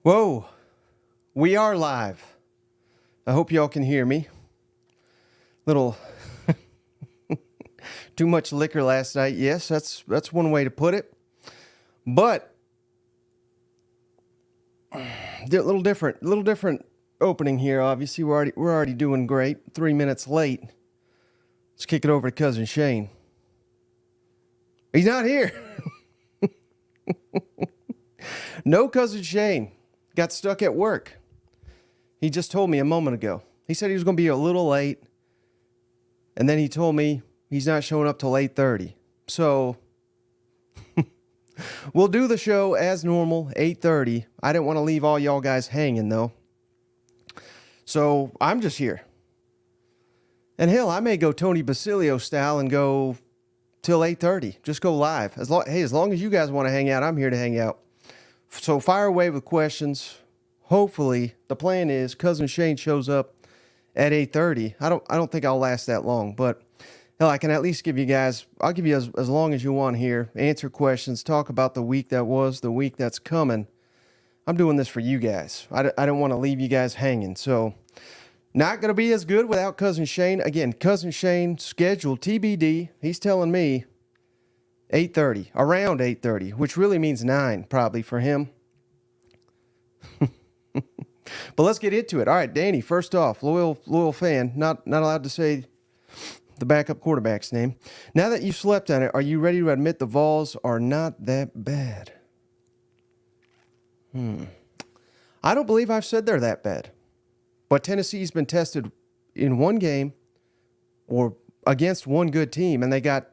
Whoa, we are live. I hope y'all can hear me. Little too much liquor last night. Yes, that's one way to put it. But a little different opening here. Obviously, we're already doing great. 3 minutes late. Let's kick it over to Cousin Shane. He's not here. No Cousin Shane. Got stuck at work. He just told me a moment ago. He said he was going to be a little late. And then he told me he's not showing up till 8:30. So we'll do the show as normal, 8:30. I didn't want to leave all y'all guys hanging, though. So I'm just here. And hell, I may go Tony Basilio style and go till 8:30. Just go live. As long as you guys want to hang out, I'm here to hang out. So fire away with questions. Hopefully, the plan is Cousin Shane shows up at 8:30. I don't think I'll last that long, but hell, I can at least give you guys, I'll give you as long as you want here. Answer questions, talk about the week that was, the week that's coming. I'm doing this for you guys. I don't want to leave you guys hanging. So not going to be as good without Cousin Shane. Again, Cousin Shane scheduled TBD. He's telling me 8:30, around 8:30, which really means 9 probably for him. But let's get into it. All right, Danny, first off, loyal fan, not allowed to say the backup quarterback's name. Now that you've slept on it, are you ready to admit the Vols are not that bad? I don't believe I've said they're that bad. But Tennessee's been tested in one game or against one good team, and they got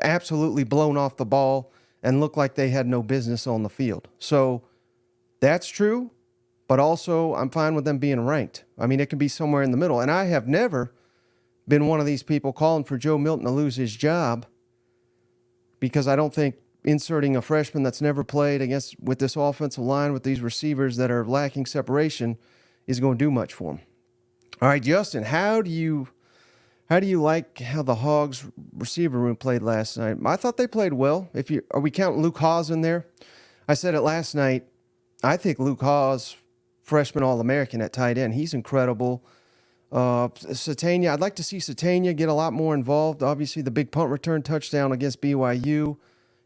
absolutely blown off the ball and looked like they had no business on the field. So that's true, but also I'm fine with them being ranked. I mean, it can be somewhere in the middle. And I have never been one of these people calling for Joe Milton to lose his job because I don't think inserting a freshman that's never played with this offensive line, with these receivers that are lacking separation, is going to do much for him. All right, Justin, how do you like how the Hogs receiver room played last night? I thought they played well. Are we counting Luke Hawes in there? I said it last night. I think Luke Hawes, freshman All-American at tight end, he's incredible. Satania, I'd like to see Satania get a lot more involved. Obviously, the big punt return touchdown against BYU,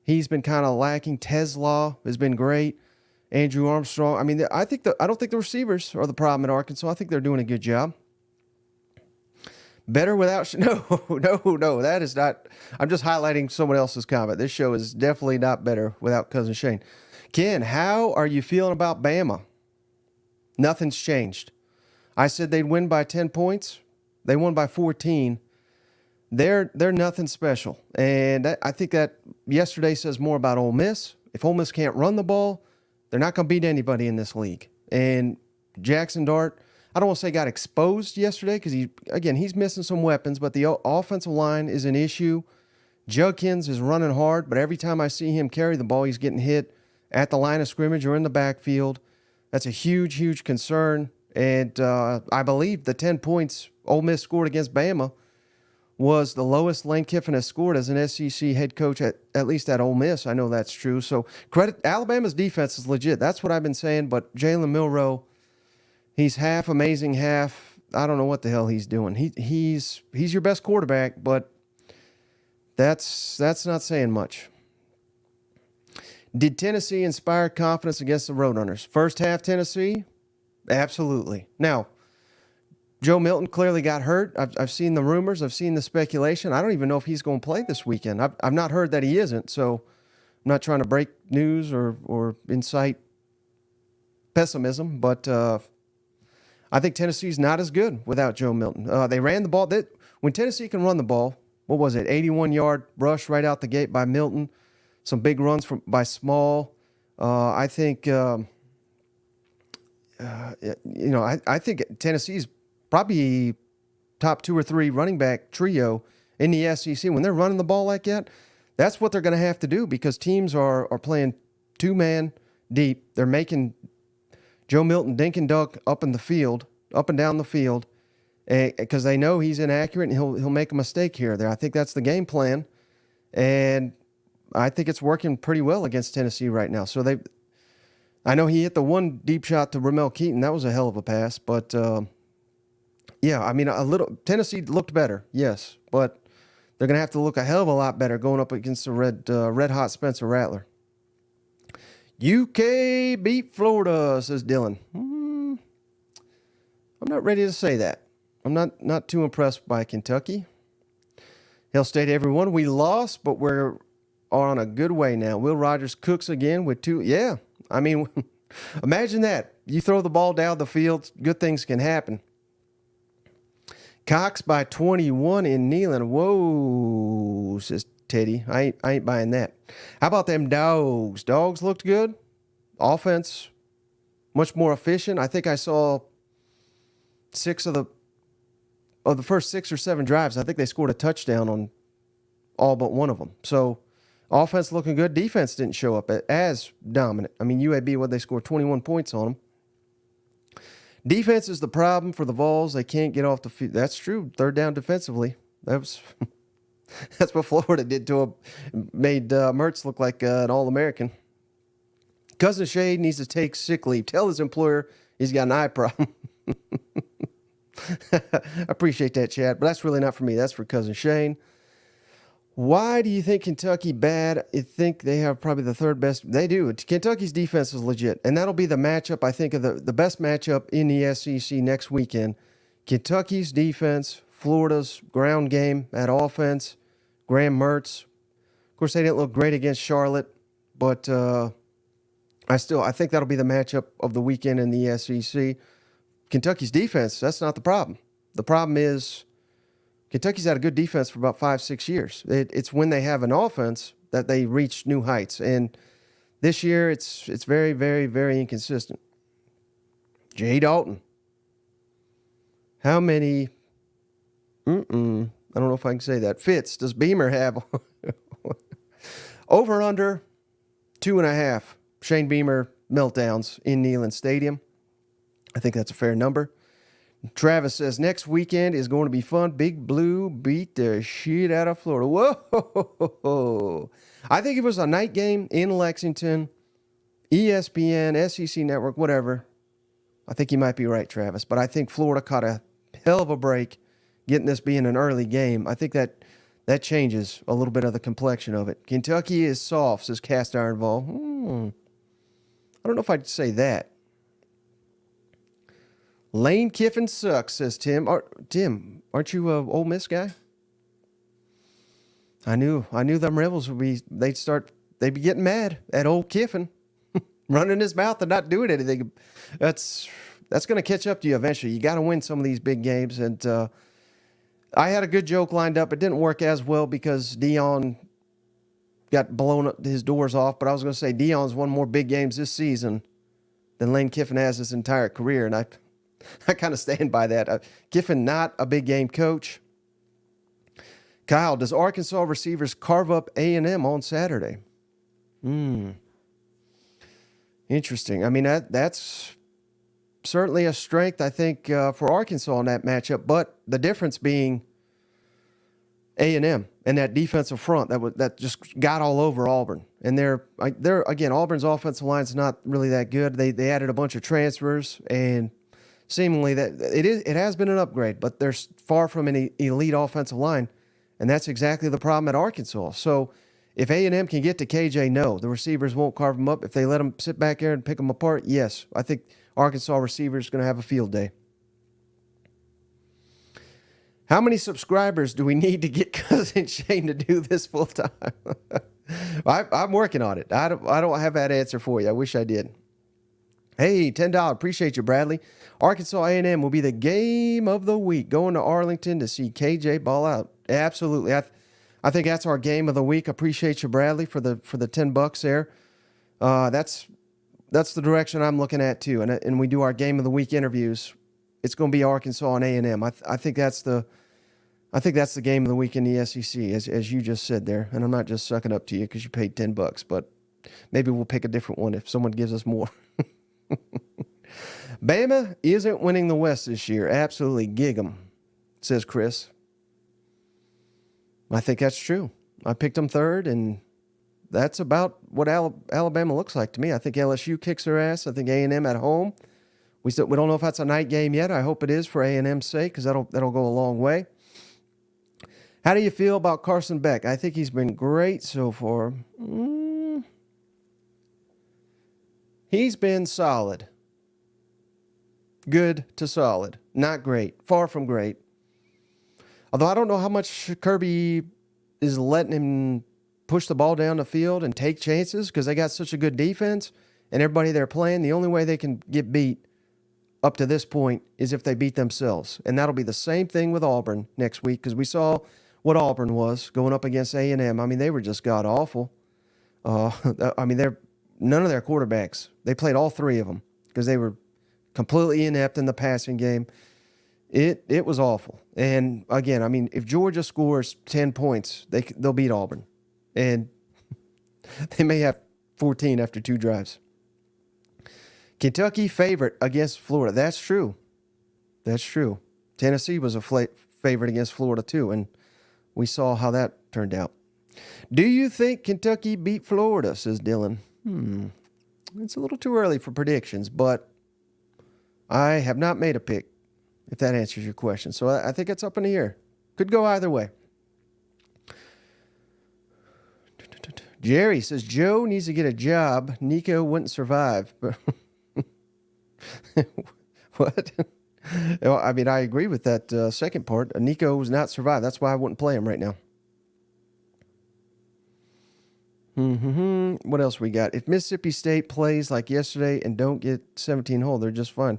he's been kind of lacking. Teslaw has been great. Andrew Armstrong. I mean, I don't think the receivers are the problem at Arkansas. I think they're doing a good job. Better without no, that is not. I'm just highlighting someone else's comment. This show is definitely not better without Cousin Shane. Ken, how are you feeling about Bama? Nothing's changed. I said they'd win by 10 points. They won by 14. They're nothing special. And I think that yesterday says more about Ole Miss. If Ole Miss can't run the ball, they're not going to beat anybody in this league. And Jackson Dart, I don't want to say got exposed yesterday because he's missing some weapons, but the offensive line is an issue. Judkins is running hard, but every time I see him carry the ball, he's getting hit at the line of scrimmage or in the backfield. That's a huge, huge concern. And I believe the 10 points Ole Miss scored against Bama was the lowest Lane Kiffin has scored as an SEC head coach, at least at Ole Miss. I know that's true. So credit Alabama's defense is legit. That's what I've been saying. But Jalen Milroe, he's half amazing, half I don't know what the hell he's doing. He's your best quarterback, but that's not saying much. Did Tennessee inspire confidence against the Roadrunners? First half Tennessee, absolutely. Now, Joe Milton clearly got hurt. I've seen the rumors. I've seen the speculation. I don't even know if he's going to play this weekend. I've not heard that he isn't, so I'm not trying to break news or incite pessimism, but I think Tennessee's not as good without Joe Milton. They ran the ball. When Tennessee can run the ball, what was it, 81-yard rush right out the gate by Milton, some big runs by Small. I think, I think Tennessee's probably top 2 or 3 running back trio in the SEC. When they're running the ball like that, that's what they're going to have to do because teams are playing 2-man deep. They're making Joe Milton dink and dunk up and down the field, because they know he's inaccurate and he'll make a mistake here or there. I think that's the game plan, and I think it's working pretty well against Tennessee right now. So I know he hit the one deep shot to Ramel Keaton. That was a hell of a pass. But, yeah, I mean, Tennessee looked better, yes. But they're going to have to look a hell of a lot better going up against the red-hot Spencer Rattler. UK beat Florida, says Dylan. I'm not ready to say that. I'm not too impressed by Kentucky. Hail State, everyone. We lost, but we're on a good way now. Will Rogers cooks again with 2. Yeah, I mean, imagine that. You throw the ball down the field, good things can happen. Cox by 21 in Neyland. Whoa, says Teddy. I ain't buying that. How about them dogs? Dogs looked good. Offense, much more efficient. I think I saw 6 of the first 6 or 7 drives. I think they scored a touchdown on all but one of them. So offense looking good. Defense didn't show up as dominant. I mean, UAB, they scored 21 points on them. Defense is the problem for the Vols. They can't get off the field. That's true. Third down defensively. That's what Florida did to him. Made Mertz look like an All-American. Cousin Shay needs to take sick leave. Tell his employer he's got an eye problem. I appreciate that, Chad, but that's really not for me. That's for Cousin Shane. Why do you think Kentucky bad? I think they have probably the third best. They do. Kentucky's defense is legit, and that'll be the matchup, I think, of the best matchup in the SEC next weekend. Kentucky's defense, Florida's ground game at offense, Graham Mertz. Of course, they didn't look great against Charlotte, but I think that'll be the matchup of the weekend in the SEC. Kentucky's defense, that's not the problem. The problem is Kentucky's had a good defense for about 5-6 years. It's when they have an offense that they reach new heights. And this year, it's very, very, very inconsistent. Jay Dalton. How many, I don't know if I can say that, fits does Beamer have? Over under 2.5. Shane Beamer meltdowns in Neyland Stadium. I think that's a fair number. Travis says, next weekend is going to be fun. Big Blue beat the shit out of Florida. Whoa. I think if it was a night game in Lexington, ESPN, SEC Network, whatever, I think you might be right, Travis. But I think Florida caught a hell of a break getting this being an early game. I think that changes a little bit of the complexion of it. Kentucky is soft, says Cast Iron Vol. I don't know if I'd say that. Lane Kiffin sucks, says Tim. Tim, aren't you a Ole Miss guy? I knew them Rebels would be. They'd be getting mad at old Kiffin, running his mouth and not doing anything. That's going to catch up to you eventually. You got to win some of these big games. And I had a good joke lined up. It didn't work as well because Dion got blown up his doors off. But I was going to say Dion's won more big games this season than Lane Kiffin has his entire career, and I kind of stand by that. Kiffin, not a big game coach. Kyle, does Arkansas receivers carve up A&M on Saturday? Interesting. I mean, that's certainly a strength, I think, for Arkansas in that matchup. But the difference being A&M and that defensive front that just got all over Auburn. And they're again, Auburn's offensive line is not really that good. They added a bunch of transfers, and seemingly that it has been an upgrade, but they're far from an elite offensive line, and that's exactly the problem at Arkansas. So if A&M can get to KJ, no, the receivers won't carve them up. If they let them sit back there and pick them apart, yes, I think Arkansas receivers are going to have a field day. How many subscribers do we need to get Cousin Shane to do this full time? I'm working on it. I don't have that answer for you. I wish I did. Hey, $10. Appreciate you, Bradley. Arkansas A&M will be the game of the week. Going to Arlington to see KJ ball out. Absolutely. I think that's our game of the week. Appreciate you, Bradley, for the $10 there. That's the direction I'm looking at too. And we do our game of the week interviews. It's going to be Arkansas and A&M. I think that's the game of the week in the SEC, as you just said there. And I'm not just sucking up to you because you paid $10, but maybe we'll pick a different one if someone gives us more. Bama isn't winning the West this year. Absolutely gig 'em, says Chris. I think that's true. I picked them third, and that's about what Alabama looks like to me. I think LSU kicks their ass. I think A&M at home. We don't know if that's a night game yet. I hope it is for A&M's sake because that'll go a long way. How do you feel about Carson Beck? I think he's been great so far. He's been solid. Good to solid. Not great. Far from great. Although I don't know how much Kirby is letting him push the ball down the field and take chances because they got such a good defense and everybody they're playing, the only way they can get beat up to this point is if they beat themselves. And that'll be the same thing with Auburn next week because we saw what Auburn was going up against A&M. I mean, they were just god-awful. I mean, none of their quarterbacks, they played all three of them because they were completely inept in the passing game. It was awful. And, again, I mean, if Georgia scores 10 points, they'll beat Auburn. And they may have 14 after 2 drives. Kentucky favorite against Florida. That's true. That's true. Tennessee was a favorite against Florida, too, and we saw how that turned out. Do you think Kentucky beat Florida, says Dylan? It's a little too early for predictions, but I have not made a pick, if that answers your question. So I think it's up in the air. Could go either way. Jerry says, Joe needs to get a job. Nico wouldn't survive. What? I mean, I agree with that second part. Nico was not survive. That's why I wouldn't play him right now. What else we got? If Mississippi State plays like yesterday and don't get 17 hole, they're just fine.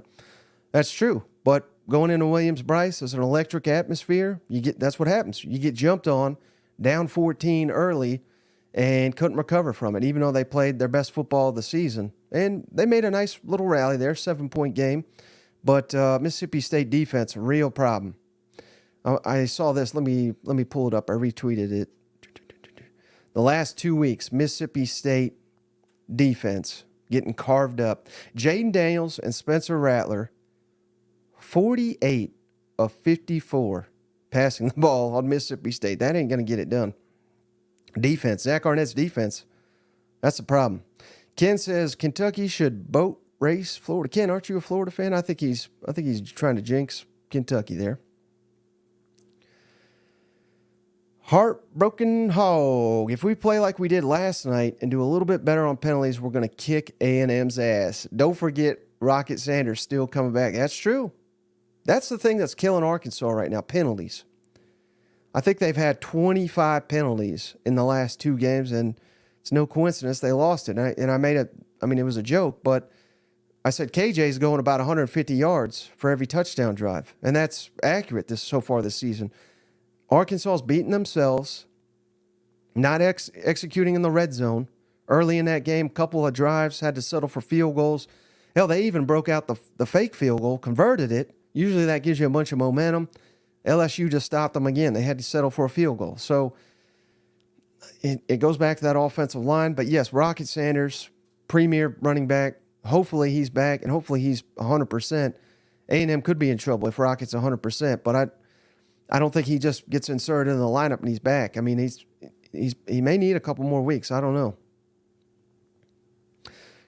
That's true. But going into Williams-Brice, there's an electric atmosphere. That's what happens. You get jumped on, down 14 early, and couldn't recover from it, even though they played their best football of the season. And they made a nice little rally there, 7-point game. But Mississippi State defense, a real problem. I saw this. Let me pull it up. I retweeted it. The last 2 weeks, Mississippi State defense getting carved up. Jaden Daniels and Spencer Rattler, 48 of 54 passing the ball on Mississippi State. That ain't going to get it done. Defense, Zach Arnett's defense, that's the problem. Ken says Kentucky should boat race Florida. Ken, aren't you a Florida fan? I think he's trying to jinx Kentucky there. Heartbroken Hog. If we play like we did last night and do a little bit better on penalties, we're going to kick A&M's ass. Don't forget Rocket Sanders still coming back. That's true. That's the thing that's killing Arkansas right now, penalties. I think they've had 25 penalties in the last 2 games, and it's no coincidence they lost it. And I made it, I mean, it was a joke, but I said KJ's going about 150 yards for every touchdown drive, and that's accurate so far this season. Arkansas's beating themselves, not executing in the red zone. Early in that game, a couple of drives, had to settle for field goals. Hell, they even broke out the fake field goal, converted it. Usually that gives you a bunch of momentum. LSU just stopped them again. They had to settle for a field goal. So it goes back to that offensive line. But, yes, Rocket Sanders, premier running back. Hopefully he's back, and hopefully he's 100%. A&M could be in trouble if Rocket's 100%, but I don't think he just gets inserted in the lineup and he's back. I mean, he may need a couple more weeks. I don't know.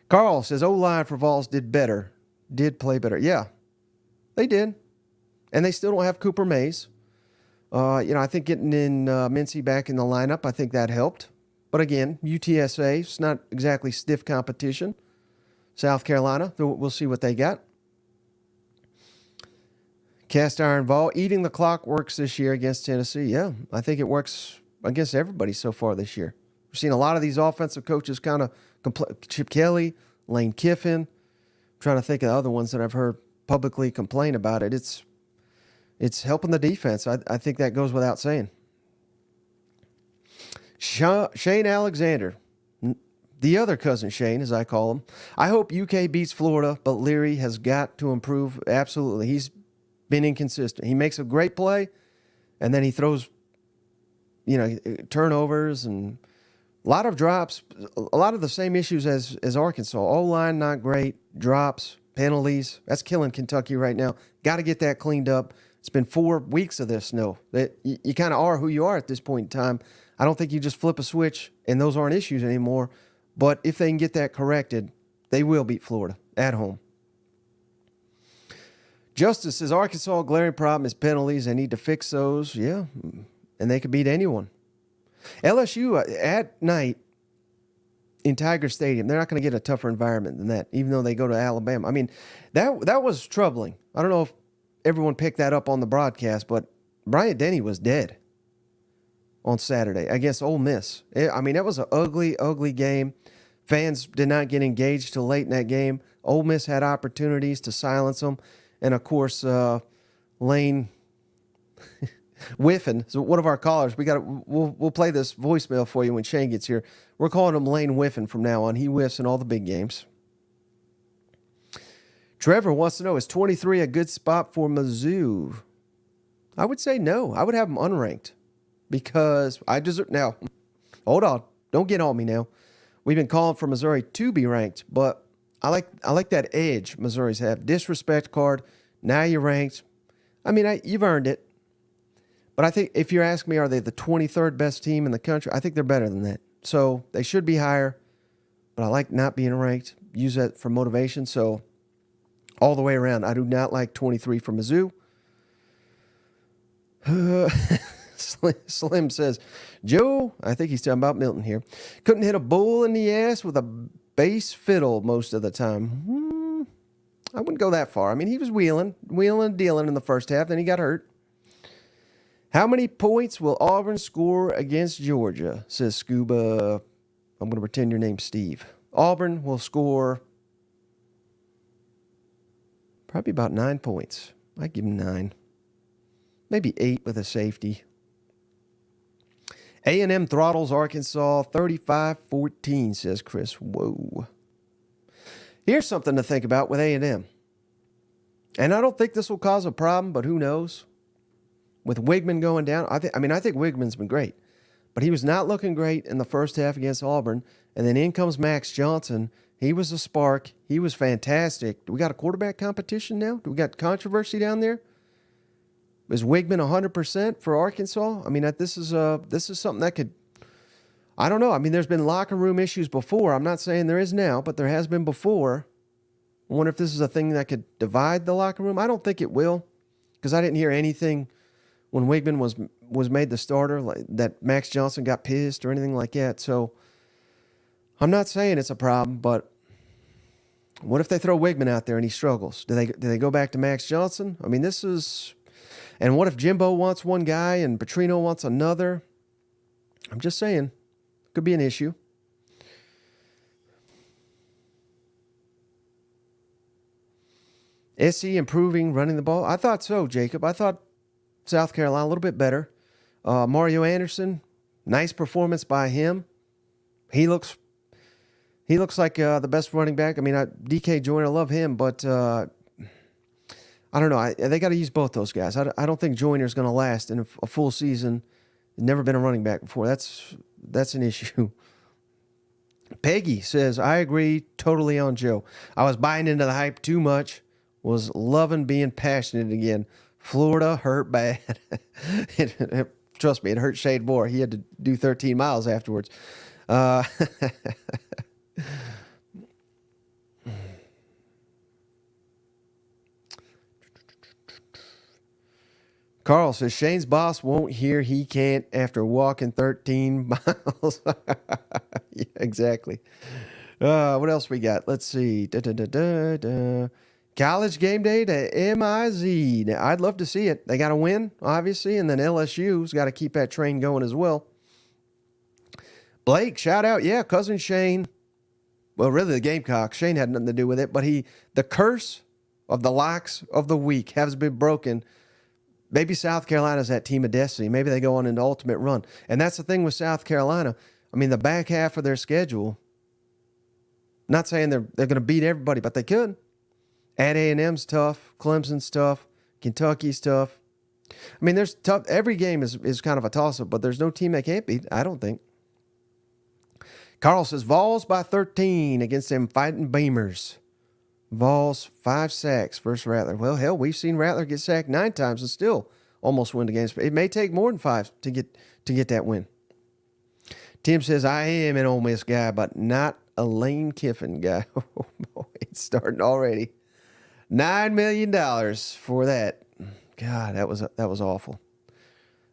Carl says, O-line for Vols did play better. Yeah, they did. And they still don't have Cooper Mays. I think getting in Mincy back in the lineup, I think that helped. But again, UTSA, it's not exactly stiff competition. South Carolina, we'll see what they got. Cast iron Vol, eating the clock works this year against Tennessee. Yeah, I think it works against everybody so far this year. We've seen a lot of these offensive coaches kind of Chip Kelly, Lane Kiffin. I'm trying to think of the other ones that I've heard publicly complain about it. It's helping the defense. I think that goes without saying. Shane Alexander, the other cousin Shane, as I call him. I hope UK beats Florida, but Leary has got to improve. Absolutely. He's been inconsistent. He makes a great play, and then he throws, turnovers and a lot of drops, a lot of the same issues as Arkansas. O-line not great, drops, penalties. That's killing Kentucky right now. Got to get that cleaned up. It's been 4 weeks of this. No, that you kind of are who you are at this point in time. I don't think you just flip a switch and those aren't issues anymore. But if they can get that corrected, they will beat Florida at home. Justice says Arkansas glaring problem is penalties. They need to fix those. Yeah, and they could beat anyone. LSU at night in Tiger Stadium, they're not going to get a tougher environment than that, even though they go to Alabama. I mean, that was troubling. I don't know if everyone picked that up on the broadcast, but Bryant Denny was dead on Saturday against Ole Miss. I mean, that was an ugly, ugly game. Fans did not get engaged till late in that game. Ole Miss had opportunities to silence them. And, of course, Lane Whiffen, so one of our callers, we'll play this voicemail for you when Shane gets here. We're calling him Lane Whiffen from now on. He whiffs in all the big games. Trevor wants to know, is 23 a good spot for Mizzou? I would say no. I would have them unranked because I deserve. Now, hold on. Don't get on me now. We've been calling for Missouri to be ranked, but I like that edge Missouri's have. Disrespect card. Now you're ranked. I mean, you've earned it. But I think if you're asking me, are they the 23rd best team in the country? I think they're better than that. So they should be higher. But I like not being ranked. Use that for motivation. So all the way around, I do not like 23 for Mizzou. Slim says, Joe, I think he's talking about Milton here, couldn't hit a bull in the ass with a bass fiddle most of the time. I wouldn't go that far. I mean, he was wheeling and dealing in the first half, then he got hurt. How many points will Auburn score against Georgia? Says Scuba. I'm going to pretend your name's Steve. Auburn will score probably about 9 points. I'd give him 9. Maybe 8 with a safety. A&M throttles Arkansas 35-14, says Chris. Whoa. Here's something to think about with A&M. And I don't think this will cause a problem, but who knows? With Wigman going down, I think Wigman's been great. But he was not looking great in the first half against Auburn. And then in comes Max Johnson. He was a spark. He was fantastic. Do we got a quarterback competition now? Do we got controversy down there? Is Wigman 100% for Arkansas? I mean, this is something that could, I don't know. I mean, there's been locker room issues before. I'm not saying there is now, but there has been before. I wonder if this is a thing that could divide the locker room. I don't think it will, because I didn't hear anything when Wigman was made the starter, like that Max Johnson got pissed or anything like that. So I'm not saying it's a problem, but what if they throw Wigman out there and he struggles? Do they go back to Max Johnson? I mean, this is. And what if Jimbo wants one guy and Petrino wants another? I'm just saying. Could be an issue. SC improving running the ball? I thought so, Jacob. I thought South Carolina a little bit better. Mario Anderson, nice performance by him. He looks like the best running back. I mean, DK Joyner, I love him, but I don't know. They got to use both those guys. I don't think Joyner's going to last in a full season. He's never been a running back before. That's an issue. Peggy says, I agree totally on Joe. I was buying into the hype too much. Was loving being passionate again. Florida hurt bad. Trust me, it hurt Shade more. He had to do 13 miles afterwards. Carl says, Shane's boss won't hear he can't after walking 13 miles. Yeah, exactly. What else we got? Let's see. College game day to MIZ. Now, I'd love to see it. They got to win, obviously, and then LSU's got to keep that train going as well. Blake, shout out. Yeah, cousin Shane. Well, really the Gamecocks. Shane had nothing to do with it, but the curse of the locks of the week has been broken. Maybe South Carolina's that team of destiny. Maybe they go on an ultimate run. And that's the thing with South Carolina. I mean, the back half of their schedule, not saying they're going to beat everybody, but they could. At A&M's tough. Clemson's tough. Kentucky's tough. I mean, there's tough. Every game is kind of a toss-up, but there's no team they can't beat, I don't think. Carl says, Vols by 13 against them fighting Beamers. Vols, 5 sacks versus Rattler. Well, hell, we've seen Rattler get sacked 9 times and still almost win the games. It may take more than 5 to get that win. Tim says, I am an Ole Miss guy, but not a Lane Kiffin guy. Oh, boy, it's starting already. $9 million for that. God, that was awful.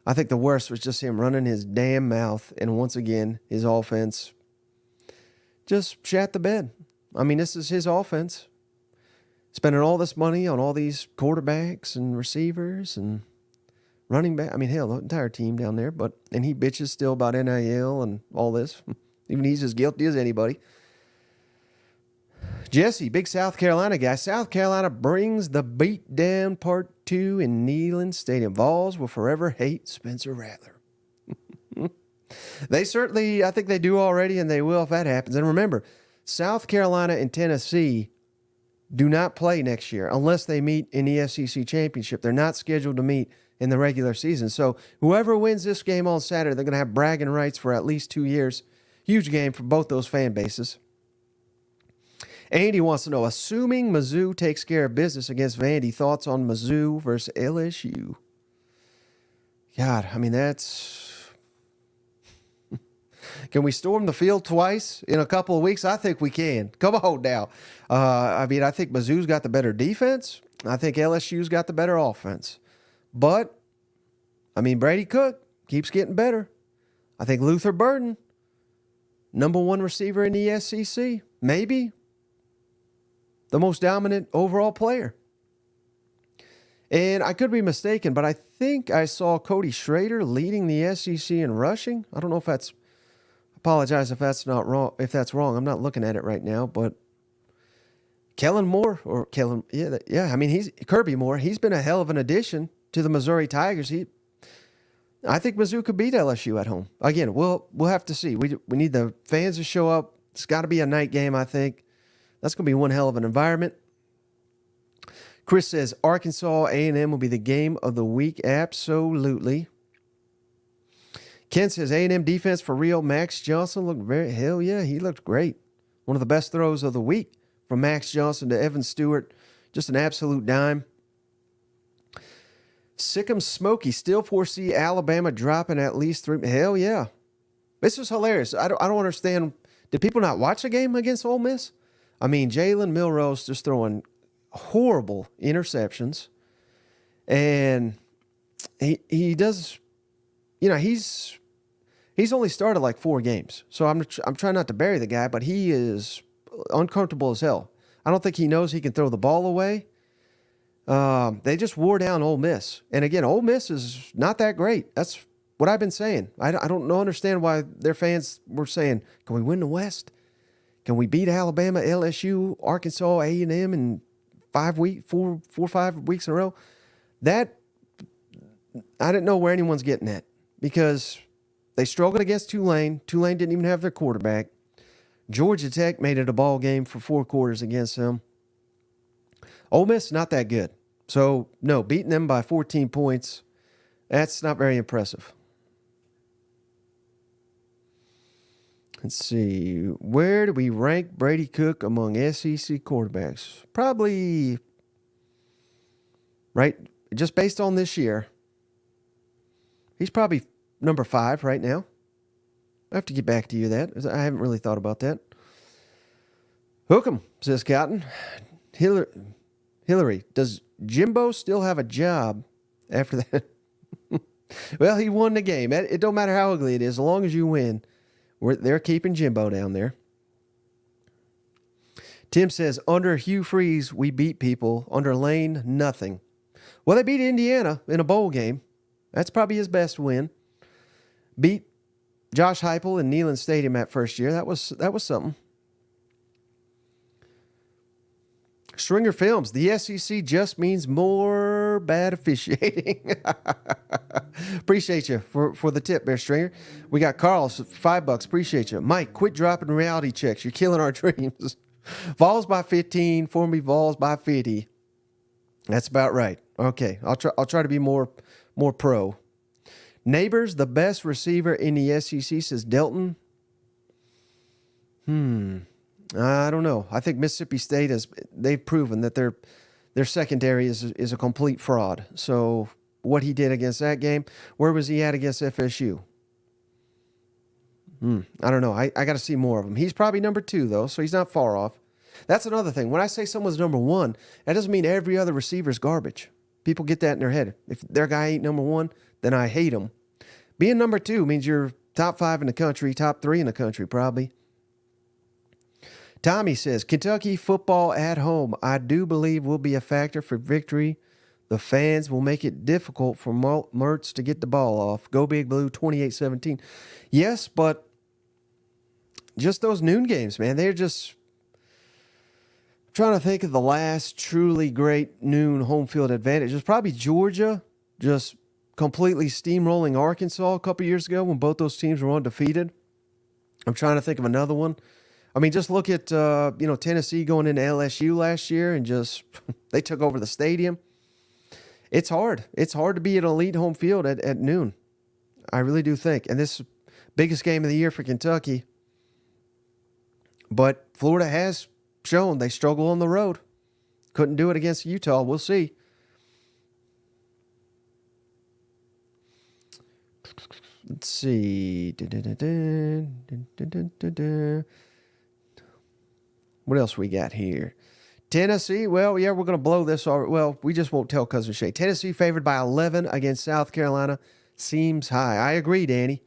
I think the worst was just him running his damn mouth, and once again, his offense just shat the bed. I mean, this is his offense. Spending all this money on all these quarterbacks and receivers and running back. I mean, hell, the entire team down there. And he bitches still about NIL and all this. Even he's as guilty as anybody. Jesse, big South Carolina guy. South Carolina brings the beat down part 2 in Neyland Stadium. Vols will forever hate Spencer Rattler. They certainly, I think they do already, and they will if that happens. And remember, South Carolina and Tennessee do not play next year unless they meet in the SEC championship. They're not scheduled to meet in the regular season. So whoever wins this game on Saturday, they're going to have bragging rights for at least 2 years. Huge game for both those fan bases. Andy wants to know, assuming Mizzou takes care of business against Vandy, thoughts on Mizzou versus LSU? God, I mean, that's... Can we storm the field twice in a couple of weeks? I think we can. Come on now. I mean, I think Mizzou's got the better defense. I think LSU's got the better offense. But, I mean, Brady Cook keeps getting better. I think Luther Burden, number 1 receiver in the SEC, maybe the most dominant overall player. And I could be mistaken, but I think I saw Cody Schrader leading the SEC in rushing. I don't know if that's... Apologize if that's not wrong. If that's wrong, I'm not looking at it right now. But Kellen Moore, or Kellen, yeah. I mean, he's Kirby Moore. He's been a hell of an addition to the Missouri Tigers. I think Mizzou could beat LSU at home. Again, we'll have to see. We need the fans to show up. It's got to be a night game. I think that's going to be one hell of an environment. Chris says Arkansas A&M will be the game of the week. Absolutely. Ken says A&M defense for real. Max Johnson looked hell yeah, he looked great. One of the best throws of the week from Max Johnson to Evan Stewart. Just an absolute dime. Sick'em Smokey still foresee Alabama dropping at least 3. Hell yeah. This was hilarious. I don't understand. Did people not watch the game against Ole Miss? I mean, Jalen Milrose just throwing horrible interceptions. And he does, he's only started like 4 games. So I'm trying not to bury the guy, but he is uncomfortable as hell. I don't think he knows he can throw the ball away. They just wore down Ole Miss. And again, Ole Miss is not that great. That's what I've been saying. I don't understand why their fans were saying, can we win the West? Can we beat Alabama, LSU, Arkansas, A&M in 4 or 5 weeks in a row? That, I didn't know where anyone's getting at, because they struggled against Tulane. Tulane didn't even have their quarterback. Georgia Tech made it a ball game for 4 quarters against them. Ole Miss, not that good. So, no, beating them by 14 points, that's not very impressive. Let's see. Where do we rank Brady Cook among SEC quarterbacks? Probably, right, just based on this year, he's probably number 5 right now. I have to get back to you that. I haven't really thought about that. Hook 'em, says Cotton. Hillary, does Jimbo still have a job after that? Well, he won the game. It don't matter how ugly it is. As long as you win, they're keeping Jimbo down there. Tim says, under Hugh Freeze, we beat people. Under Lane, nothing. Well, they beat Indiana in a bowl game. That's probably his best win. Beat Josh Heupel in Neyland Stadium that first year. That was something. Stringer Films, the SEC just means more bad officiating. Appreciate you for the tip there, Stringer. We got Carl, $5. Appreciate you. Mike, quit dropping reality checks. You're killing our dreams. Vols by 15, for me, Vols by 50. That's about right. Okay, I'll try to be more pro. Neighbors, the best receiver in the SEC, says Delton. I don't know. I think Mississippi State they've proven that their secondary is a complete fraud. So what he did against that game, where was he at against FSU? I don't know. I got to see more of him. He's probably number 2, though, so he's not far off. That's another thing. When I say someone's number 1, that doesn't mean every other receiver's garbage. People get that in their head. If their guy ain't number 1, then I hate him. Being number 2 means you're top 5 in the country, top 3 in the country, probably. Tommy says, Kentucky football at home, I do believe will be a factor for victory. The fans will make it difficult for Mertz to get the ball off. Go Big Blue, 28-17. Yes, but just those noon games, man, they're just... I'm trying to think of the last truly great noon home field advantage. It was probably Georgia just completely steamrolling Arkansas a couple years ago when both those teams were undefeated. I'm trying to think of another one. I mean, just look at, Tennessee going into LSU last year and just, they took over the stadium. It's hard. It's hard to be at an elite home field at noon. I really do think. And this is biggest game of the year for Kentucky. But Florida has shown they struggle on the road. Couldn't do it against Utah. We'll see. Let's see. What else we got here? Tennessee, well, yeah, we're going to blow this. Well, we just won't tell Cousin Shay. Tennessee favored by 11 against South Carolina. Seems high. I agree, Danny.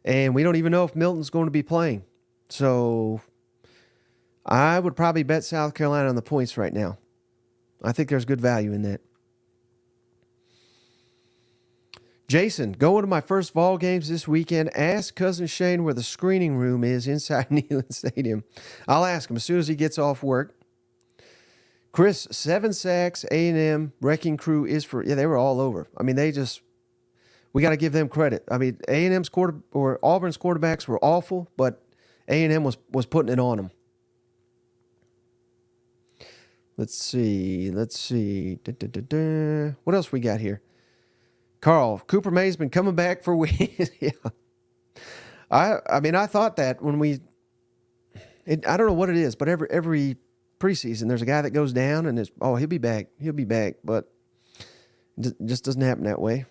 And we don't even know if Milton's going to be playing. So I would probably bet South Carolina on the points right now. I think there's good value in that. Jason, going to my first Vol games this weekend. Ask Cousin Shane where the screening room is inside Neyland Stadium. I'll ask him as soon as he gets off work. Chris, 7 sacks, A&M, wrecking crew is for... Yeah, they were all over. I mean, we got to give them credit. I mean, A&M's Auburn's quarterbacks were awful, but A&M was putting it on them. Let's see. What else we got here? Carl, Cooper May's been coming back for weeks. Yeah. I mean, I thought that when I don't know what it is, but every preseason there's a guy that goes down and he'll be back, but it just doesn't happen that way.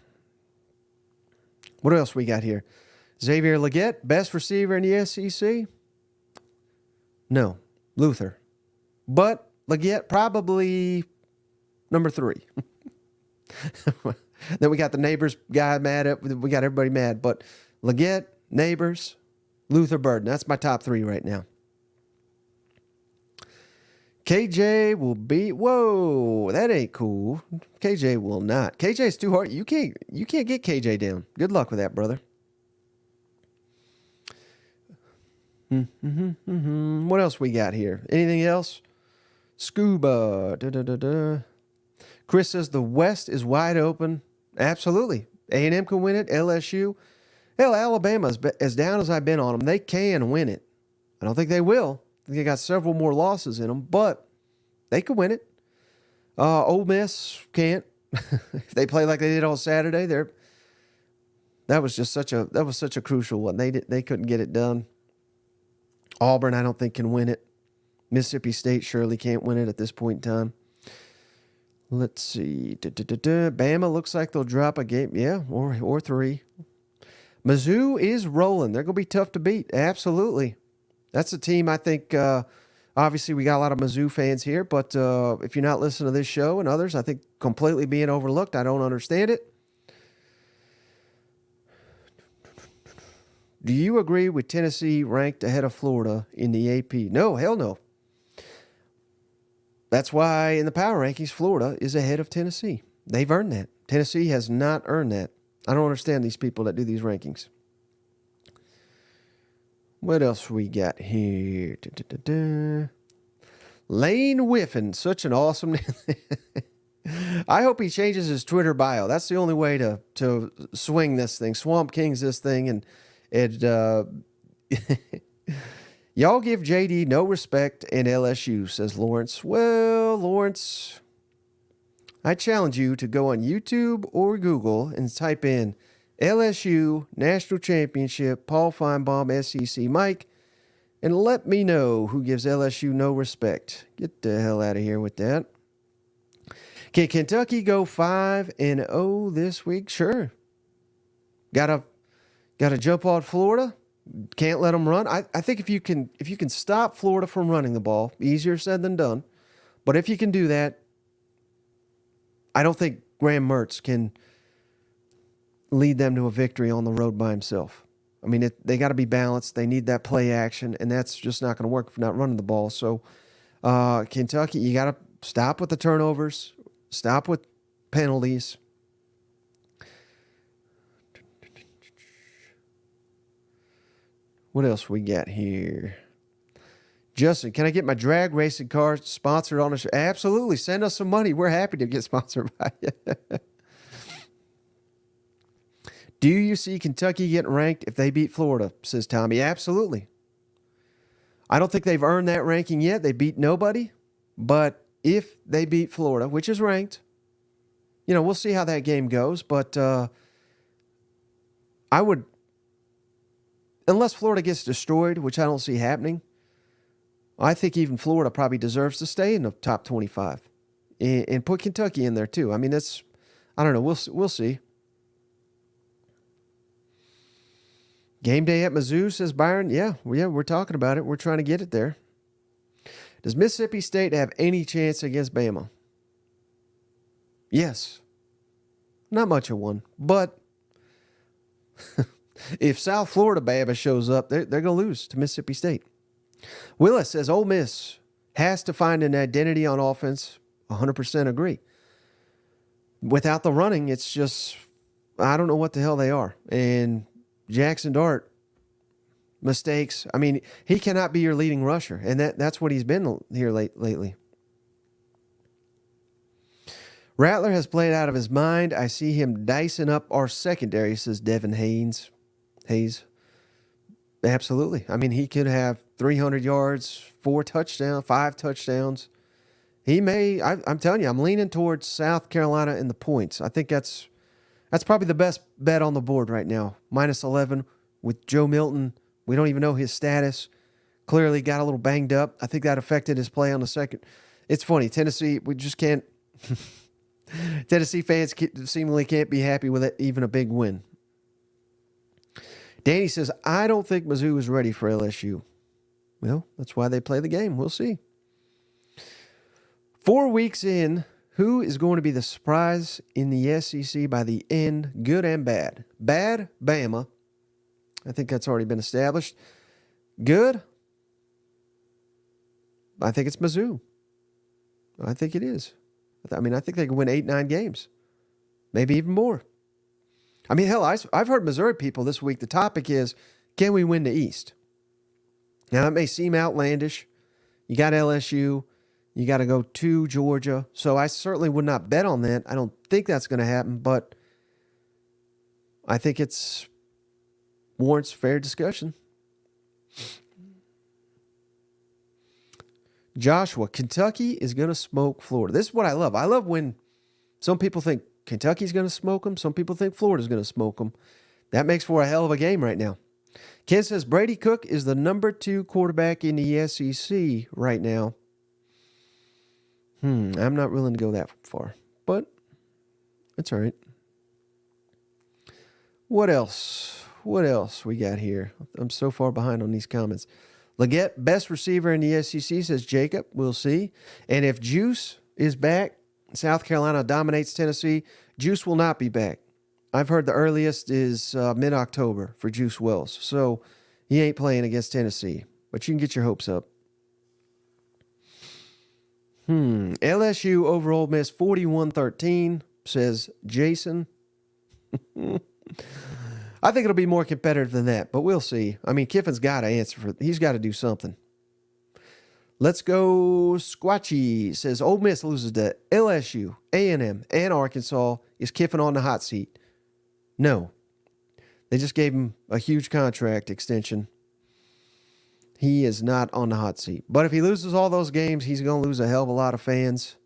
What else we got here? Xavier Legette, best receiver in the SEC? No, Luther. But Legette probably number 3. Then we got the Neighbors guy mad. We got everybody mad. But Legette, Neighbors, Luther Burden. That's my top 3 right now. KJ will be... Whoa, that ain't cool. KJ will not. KJ's too hard. You can't get KJ down. Good luck with that, brother. What else we got here? Anything else? Scuba. Chris says the West is wide open. Absolutely. A&M can win it. LSU. Hell, Alabama's as down as I've been on them. They can win it. I don't think they will. I think they got several more losses in them, but they could win it. Ole Miss can't. If they play like they did on Saturday, that was such a crucial one. They couldn't get it done. Auburn, I don't think, can win it. Mississippi State surely can't win it at this point in time. Let's see. Bama looks like they'll drop a game. Yeah, or 3. Mizzou is rolling. They're going to be tough to beat. Absolutely. That's a team I think, obviously we got a lot of Mizzou fans here, but if you're not listening to this show and others, I think completely being overlooked. I don't understand it. Do you agree with Tennessee ranked ahead of Florida in the AP? No, hell no. That's why in the power rankings, Florida is ahead of Tennessee. They've earned that. Tennessee has not earned that. I don't understand these people that do these rankings. What else we got here? Lane Whiffen, such an awesome name. I hope he changes his Twitter bio. That's the only way to swing this thing. Swamp Kings this thing, and y'all give JD no respect in LSU, says Lawrence. Well, Lawrence, I challenge you to go on YouTube or Google and type in LSU National Championship, Paul Feinbaum, SEC Mike, and let me know who gives LSU no respect. Get the hell out of here with that. Can Kentucky go 5-0 this week? Sure. Got to jump on Florida? Can't let them run. I think if you can stop Florida from running the ball, easier said than done. But if you can do that, I don't think Graham Mertz can lead them to a victory on the road by himself. I mean, they got to be balanced. They need that play action, and that's just not going to work if you're not running the ball. So, Kentucky, you got to stop with the turnovers, stop with penalties. What else we got here? Justin, can I get my drag racing car sponsored on the show? Absolutely. Send us some money. We're happy to get sponsored by you. Do you see Kentucky getting ranked if they beat Florida, says Tommy? Absolutely. I don't think they've earned that ranking yet. They beat nobody. But if they beat Florida, which is ranked, we'll see how that game goes. But I would, unless Florida gets destroyed, which I don't see happening, I think even Florida probably deserves to stay in the top 25 and put Kentucky in there too. I mean, I don't know. We'll see. Game day at Mizzou, says Byron. Yeah, we're talking about it. We're trying to get it there. Does Mississippi State have any chance against Bama? Yes. Not much of one. But if South Florida Bama shows up, they're going to lose to Mississippi State. Willis says Ole Miss has to find an identity on offense. 100% agree. Without the running, it's just, I don't know what the hell they are. And Jackson Dart, mistakes. I mean, he cannot be your leading rusher, and that's what he's been here lately. Rattler has played out of his mind. I see him dicing up our secondary, says Devin Hayes. Absolutely. I mean, he could have 300 yards, 5 touchdowns. He may, I'm telling you, I'm leaning towards South Carolina in the points. I think that's probably the best bet on the board right now. -11 with Joe Milton. We don't even know his status. Clearly got a little banged up. I think that affected his play on the second. It's funny. Tennessee, we just can't. Tennessee fans seemingly can't be happy with it, even a big win. Danny says, I don't think Mizzou is ready for LSU. Well, that's why they play the game. We'll see. 4 weeks in, who is going to be the surprise in the SEC by the end, good and bad? Bad, Bama. I think that's already been established. Good, I think it's Mizzou. I think it is. I mean, I think they can win 8-9 games. Maybe even more. I mean, hell, I've heard Missouri people this week, the topic is, can we win the East? Now, that may seem outlandish. You got LSU. You got to go to Georgia. So I certainly would not bet on that. I don't think that's going to happen, but I think it's warrants fair discussion. Joshua, Kentucky is going to smoke Florida. This is what I love. I love when some people think Kentucky's going to smoke them. Some people think Florida's going to smoke them. That makes for a hell of a game right now. Ken says Brady Cook is the number 2 quarterback in the SEC right now. I'm not willing to go that far, but it's all right. What else? What else we got here? I'm so far behind on these comments. Leggett, best receiver in the SEC, says Jacob. We'll see. And if Juice is back, South Carolina dominates Tennessee, Juice will not be back. I've heard the earliest is mid-October for Juice Wells. So he ain't playing against Tennessee, but you can get your hopes up. LSU over Ole Miss 41-13, says Jason. I think it'll be more competitive than that, but we'll see. I mean, Kiffin's got to answer for it. He's got to do something. Let's go Squatchy, says Ole Miss loses to LSU, A&M, and Arkansas. Is Kiffin on the hot seat? No. They just gave him a huge contract extension. He is not on the hot seat. But if he loses all those games, he's going to lose a hell of a lot of fans.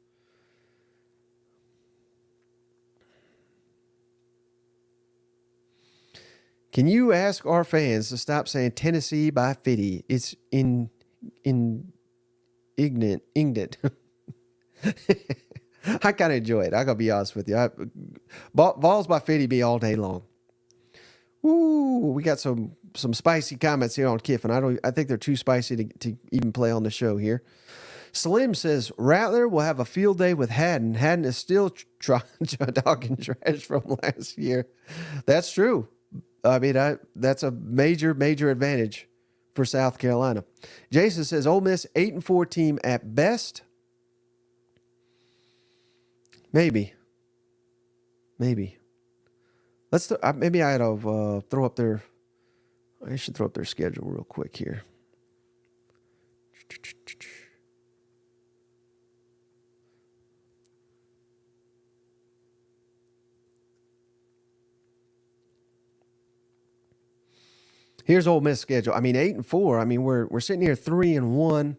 Can you ask our fans to stop saying Tennessee by 50? It's ignorant. I kind of enjoy it. I got to be honest with you. Balls by 50 be all day long. Ooh, we got some some spicy comments here on Kiffin. I think they're too spicy to even play on the show here. Slim says Rattler will have a field day with Haddon. Haddon is still talking trash from last year. That's true. I mean, that's a major advantage for South Carolina. Jason says Ole Miss 8-4 team at best. Maybe. Let's maybe I ought to throw up their. I should throw up their schedule real quick here. Here's Ole Miss schedule. I mean, 8-4. I mean, we're sitting here 3-1.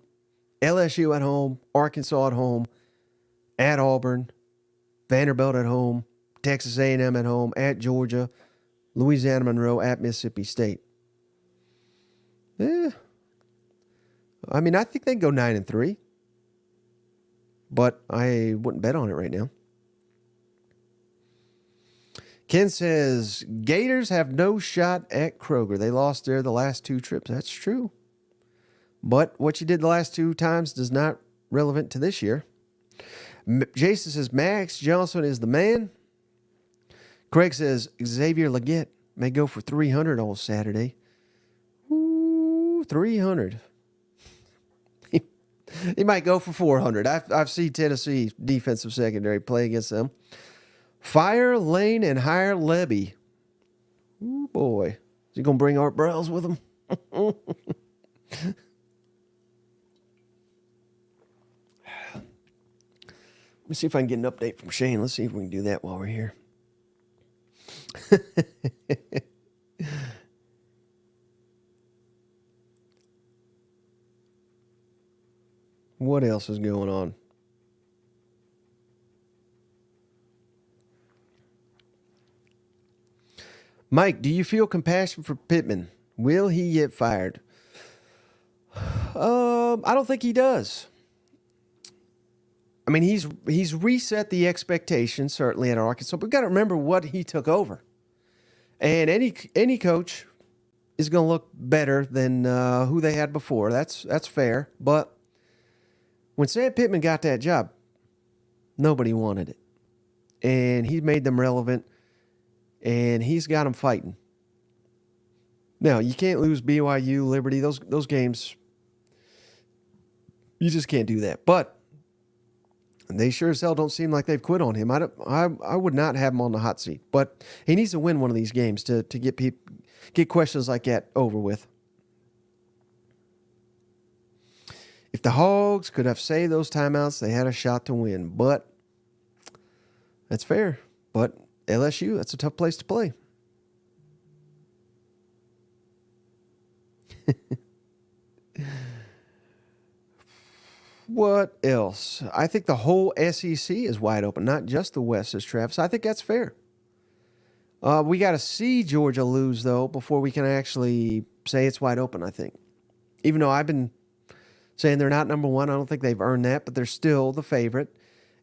LSU at home, Arkansas at home, at Auburn, Vanderbilt at home, Texas A&M at home, at Georgia, Louisiana Monroe, at Mississippi State. Yeah. I mean, I think they can go 9-3, but I wouldn't bet on it right now. Ken says, Gators have no shot at Kroger. They lost there the last 2 trips. That's true. But what you did the last 2 times is not relevant to this year. Jason says, Max Johnson is the man. Craig says, Xavier Leggett may go for 300 on Saturday. Ooh, 300. He might go for 400. I've seen Tennessee defensive secondary play against them. Fire Lane and hire Lebby. Ooh, boy. Is he going to bring Art Browse with him? Let me see if I can get an update from Shane. Let's see if we can do that while we're here. What else is going on? Mike, do you feel compassion for Pittman? Will he get fired? I don't think he does. I mean, he's reset the expectations, certainly at Arkansas, but we've got to remember what he took over. And any coach is going to look better than who they had before. That's fair. But when Sam Pittman got that job, nobody wanted it. And he made them relevant. And he's got them fighting. Now, you can't lose BYU, Liberty, those games. You just can't do that. But they sure as hell don't seem like they've quit on him. I would not have him on the hot seat. But he needs to win one of these games to get questions like that over with. If the Hogs could have saved those timeouts, they had a shot to win. But that's fair. But LSU, that's a tough place to play. What else? I think the whole SEC is wide open, not just the West, says Travis. I think that's fair. We got to see Georgia lose, though, before we can actually say it's wide open, I think. Even though I've been saying they're not number one, I don't think they've earned that, but they're still the favorite.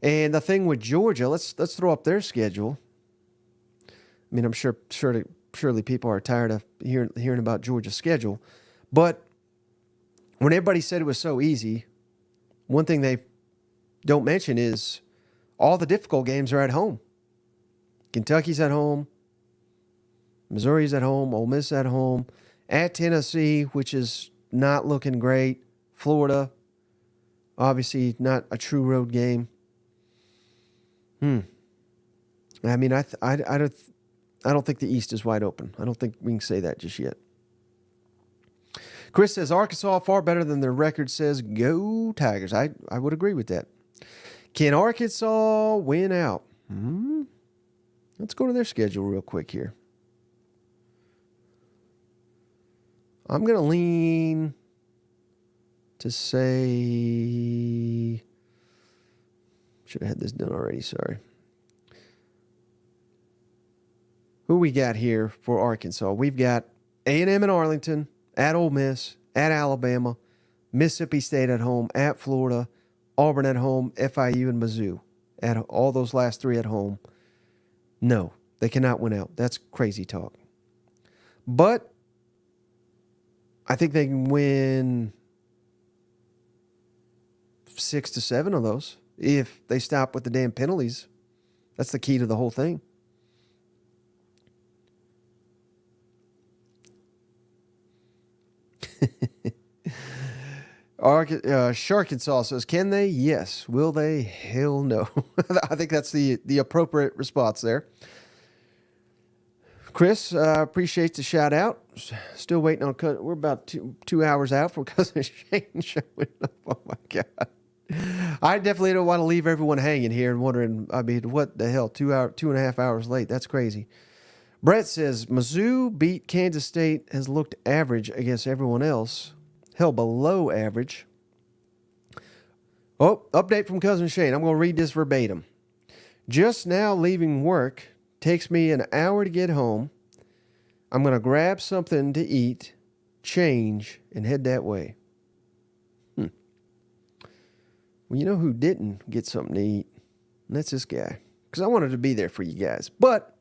And the thing with Georgia, let's throw up their schedule. I mean, I'm surely people are tired of hearing about Georgia's schedule. But when everybody said it was so easy, one thing they don't mention is all the difficult games are at home. Kentucky's at home. Missouri's at home. Ole Miss at home. At Tennessee, which is not looking great. Florida, obviously not a true road game. I mean, I don't think the East is wide open. I don't think we can say that just yet. Chris says, Arkansas far better than their record says. Go Tigers. I would agree with that. Can Arkansas win out? Let's go to their schedule real quick here. I'm going to lean to say... Should have had this done already, sorry. Who we got here for Arkansas? We've got A&M in Arlington, at Ole Miss, at Alabama, Mississippi State at home, at Florida, Auburn at home, FIU and Mizzou. At all those last 3 at home. No, they cannot win out. That's crazy talk. But I think they can win 6 to 7 of those if they stop with the damn penalties. That's the key to the whole thing. Sharkinsaw says, can they? Yes. Will they? Hell no. I think that's the appropriate response there. Chris, appreciate the shout out. Still waiting on, we're about 2 hours out from Cousin Shane showing up. Oh my God. I definitely don't want to leave everyone hanging here and wondering, I mean, what the hell, 2.5 hours late. That's crazy. Brett says, Mizzou beat Kansas State, has looked average against everyone else. Hell, below average. Oh, update from Cousin Shane. I'm going to read this verbatim. Just now leaving work. Takes me an hour to get home. I'm going to grab something to eat, change, and head that way. Well, you know who didn't get something to eat? And that's this guy. Because I wanted to be there for you guys. But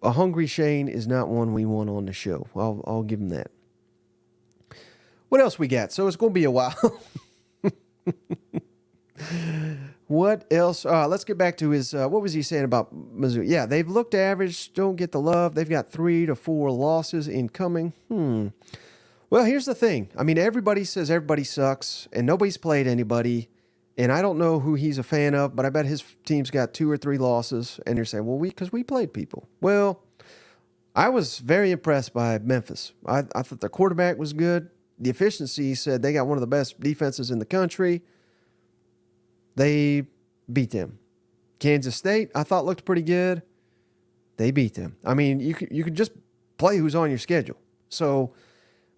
a hungry Shane is not one we want on the show. I'll give him that. What else we got? So it's going to be a while. What else? Let's get back to his, what was he saying about Mizzou? Yeah, they've looked average, don't get the love. They've got 3 to 4 losses incoming. Well, here's the thing. I mean, everybody says everybody sucks, and nobody's played anybody, and I don't know who he's a fan of, but I bet his team's got 2 or 3 losses, and they're saying, well, because we played people. Well, I was very impressed by Memphis. I thought their quarterback was good. The efficiency said they got one of the best defenses in the country. They beat them. Kansas State, I thought looked pretty good. They beat them. I mean, you could just play who's on your schedule. So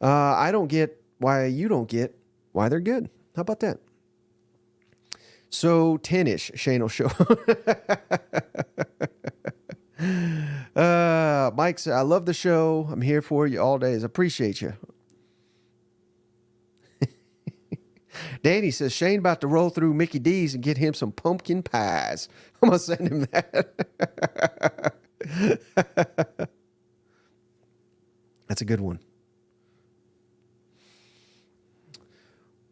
I don't get why you don't get why they're good. How about that? So 10-ish, Shane will show. Mike said, I love the show. I'm here for you all days. Appreciate you. Danny says, Shane about to roll through Mickey D's and get him some pumpkin pies. I'm going to send him that. That's a good one.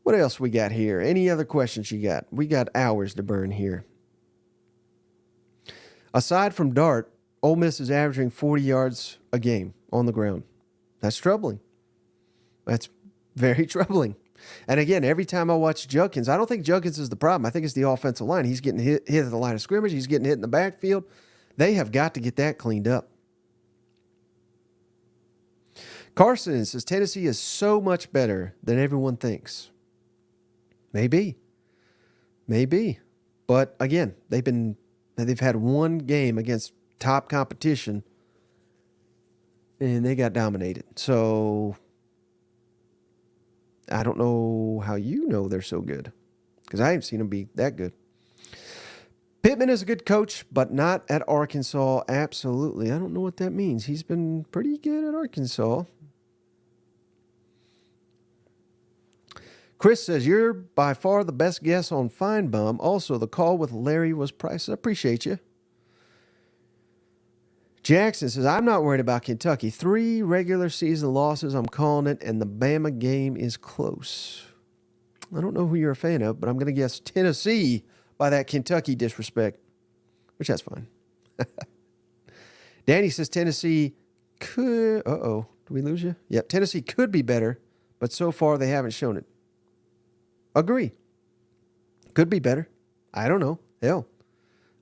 What else we got here? Any other questions you got? We got hours to burn here. Aside from Dart, Ole Miss is averaging 40 yards a game on the ground. That's troubling. That's very troubling. And again, every time I watch Judkins, I don't think Judkins is the problem. I think it's the offensive line. He's getting hit at the line of scrimmage. He's getting hit in the backfield. They have got to get that cleaned up. Carson says Tennessee is so much better than everyone thinks. Maybe. But again, they've had one game against top competition and they got dominated. So I don't know how you know they're so good because I haven't seen them be that good. Pittman is a good coach, but not at Arkansas. Absolutely. I don't know what that means. He's been pretty good at Arkansas. Chris says, you're by far the best guess on Feinbaum. Also, the call with Larry was priceless. I appreciate you. Jackson says, I'm not worried about Kentucky. 3 regular season losses, I'm calling it, and the Bama game is close. I don't know who you're a fan of, but I'm going to guess Tennessee by that Kentucky disrespect, which that's fine. Danny says Tennessee could, did we lose you? Yep, Tennessee could be better, but so far they haven't shown it. Agree. Could be better. I don't know. Hell,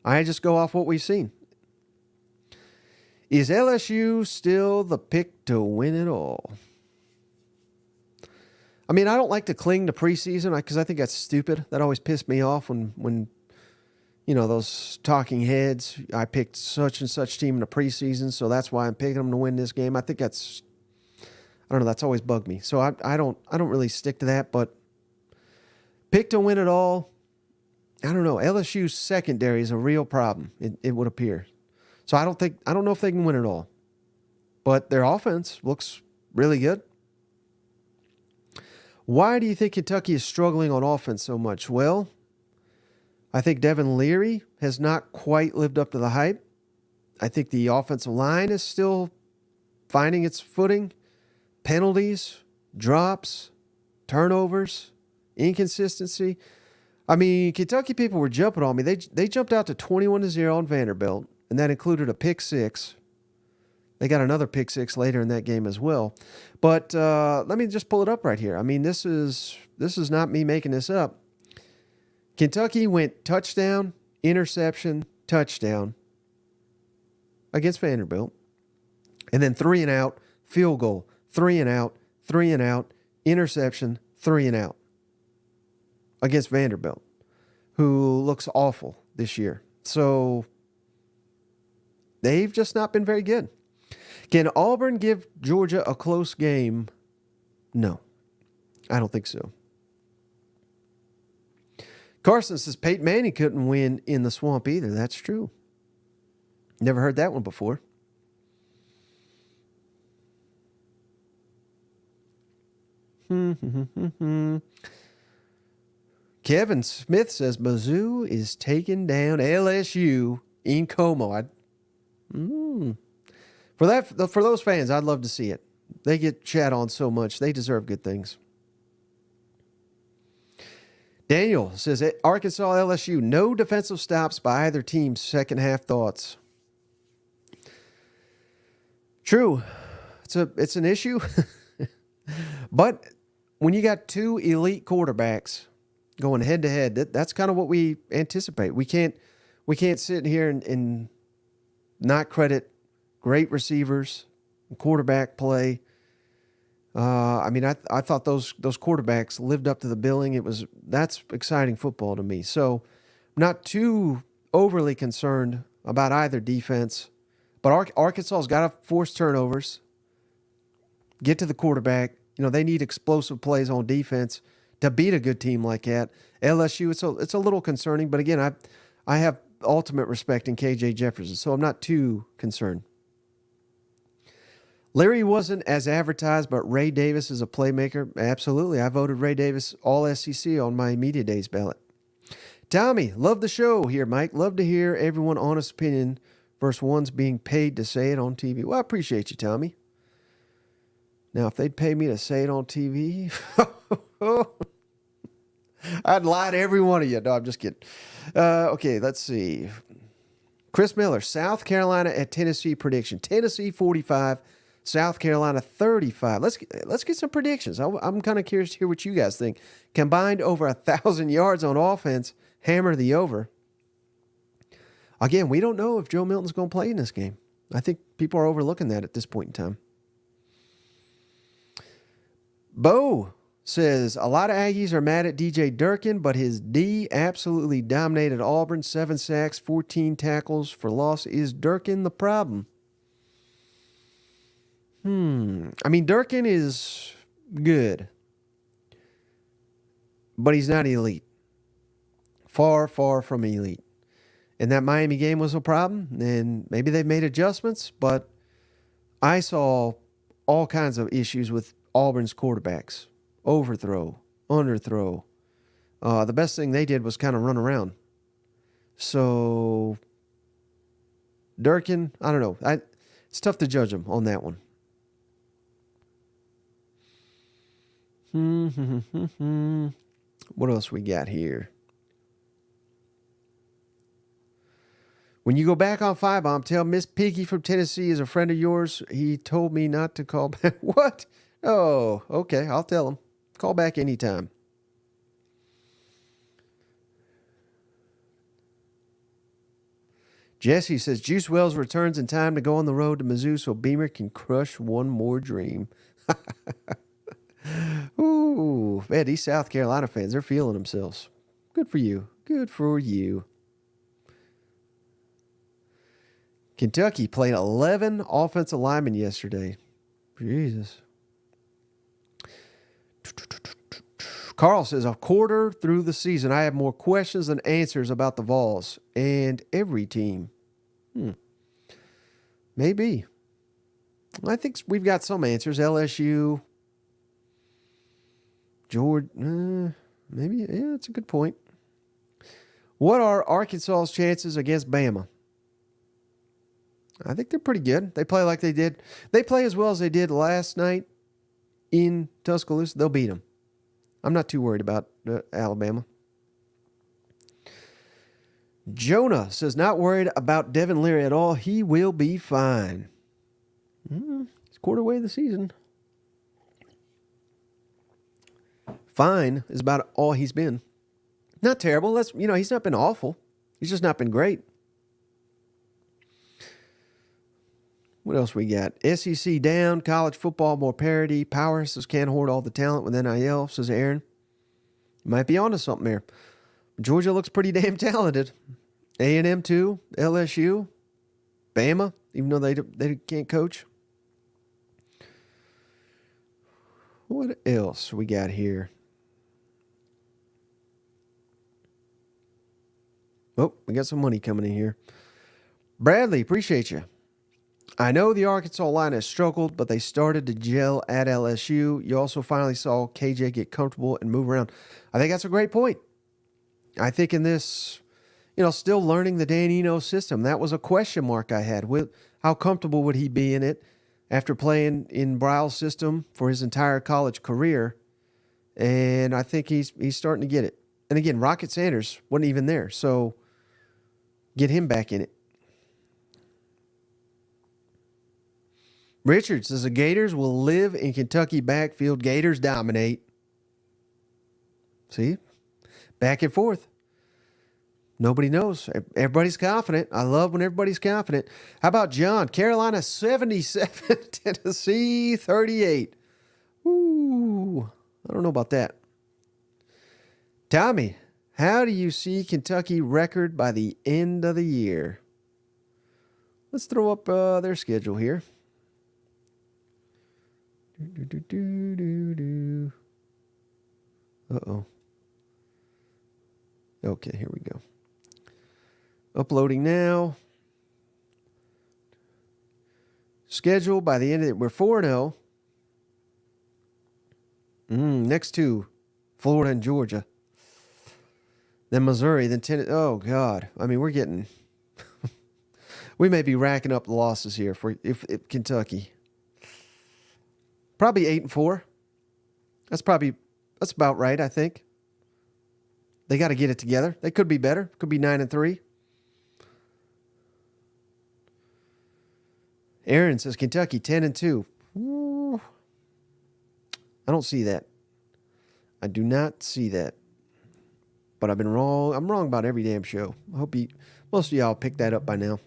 I just go off what we've seen. Is LSU still the pick to win it all? I mean, I don't like to cling to preseason because I think that's stupid. That always pissed me off when you know, those talking heads, I picked such and such team in the preseason, so that's why I'm picking them to win this game. I think that's, I don't know, that's always bugged me. So I don't really stick to that, but pick to win it all, I don't know. LSU's secondary is a real problem, it would appear. So I don't know if they can win it all. But their offense looks really good. Why do you think Kentucky is struggling on offense so much? Well, I think Devin Leary has not quite lived up to the hype. I think the offensive line is still finding its footing, penalties, drops, turnovers, inconsistency. I mean, Kentucky people were jumping on me. They jumped out to 21-0 on Vanderbilt, and that included a pick six. They got another pick six later in that game as well. But let me just pull it up right here. I mean, this is not me making this up. Kentucky went touchdown, interception, touchdown against Vanderbilt. And then 3 and out, field goal, 3 and out, 3 and out, interception, 3 and out against Vanderbilt, who looks awful this year. So they've just not been very good. Can Auburn give Georgia a close game? No, I don't think so. Carson says Peyton Manning couldn't win in the swamp either. That's true. Never heard that one before. Kevin Smith says Mizzou is taking down LSU in Como. For those fans, I'd love to see it. They get chat on so much. They deserve good things. Daniel says Arkansas LSU, no defensive stops by either team's second half thoughts. True. It's an issue. But when you got two elite quarterbacks going head to head, that's kind of what we anticipate. We can't sit here and not credit great receivers, quarterback play. I mean, I thought those quarterbacks lived up to the billing. That's exciting football to me. So I'm not too overly concerned about either defense. But Arkansas's got to force turnovers, get to the quarterback. You know, they need explosive plays on defense to beat a good team like that. LSU, it's a little concerning. But again, I have ultimate respect in KJ Jefferson, so I'm not too concerned. Larry wasn't as advertised, but Ray Davis is a playmaker. Absolutely. I voted Ray Davis all SEC on my Media Days ballot. Tommy, love the show here, Mike. Love to hear everyone honest opinion versus ones being paid to say it on TV. Well, I appreciate you, Tommy. Now, if they'd pay me to say it on TV, I'd lie to every one of you. No, I'm just kidding. Okay, let's see. Chris Miller, South Carolina at Tennessee prediction. Tennessee 45, South Carolina 35. Let's get some predictions. I'm kind of curious to hear what you guys think. Combined over 1,000 yards on offense, hammer the over. Again, we don't know if Joe Milton's going to play in this game. I think people are overlooking that at this point in time. Bo says, a lot of Aggies are mad at DJ Durkin, but his D absolutely dominated Auburn. 7 sacks, 14 tackles for loss. Is Durkin the problem? I mean, Durkin is good, but he's not elite. Far, far from elite. And that Miami game was a problem, and maybe they've made adjustments, but I saw all kinds of issues with Auburn's quarterbacks. Overthrow, underthrow. The best thing they did was kind of run around. So, Durkin, I don't know. It's tough to judge him on that one. What else we got here? When you go back on Firebomb, tell Miss Piggy from Tennessee is a friend of yours. He told me not to call back. What? Oh, okay. I'll tell him. Call back anytime. Jesse says, Juice Wells returns in time to go on the road to Mizzou so Beamer can crush one more dream. Ooh, man, these South Carolina fans, they're feeling themselves. Good for you. Good for you. Kentucky played 11 offensive linemen yesterday. Jesus. Carl says, a quarter through the season, I have more questions than answers about the Vols and every team. Maybe. I think we've got some answers. LSU, Georgia, maybe. Yeah, that's a good point. What are Arkansas's chances against Bama? I think they're pretty good. They play like they did. They play as well as they did last night in Tuscaloosa. They'll beat them. I'm not too worried about Alabama. Jonah says, not worried about Devin Leary at all. He will be fine. It's quarter way of the season. Fine is about all he's been. Not terrible. He's not been awful. He's just not been great. What else we got? SEC down, college football more parity. Powerhouses can't hoard all the talent with NIL, says Aaron. Might be onto something there. Georgia looks pretty damn talented. A&M too, LSU, Bama, even though they can't coach. What else we got here? Oh, we got some money coming in here. Bradley, appreciate you. I know the Arkansas line has struggled, but they started to gel at LSU. You also finally saw KJ get comfortable and move around. I think that's a great point. I think in this, still learning the Dan Eno system, that was a question mark I had. How comfortable would he be in it after playing in Briles' system for his entire college career? And I think he's starting to get it. And again, Rocket Sanders wasn't even there, so get him back in it. Richard says the Gators will live in Kentucky backfield. Gators dominate. See? Back and forth. Nobody knows. Everybody's confident. I love when everybody's confident. How about John? Carolina 77, Tennessee 38. Ooh, I don't know about that. Tommy, how do you see Kentucky record by the end of the year? Let's throw up their schedule here. Uh-oh. Okay, here we go. Uploading now. Schedule by the end of it. We're 4-0. Next two, Florida and Georgia. Then Missouri, then Tennessee. Oh, God. I mean, we're getting... we may be racking up the losses here if Kentucky. Probably 8-4. That's about right, I think. They got to get it together. They could be better. Could be 9-3. Aaron says Kentucky 10-2. Ooh. I don't see that. I do not see that. But I've been wrong. I'm wrong about every damn show. I hope most of y'all picked that up by now.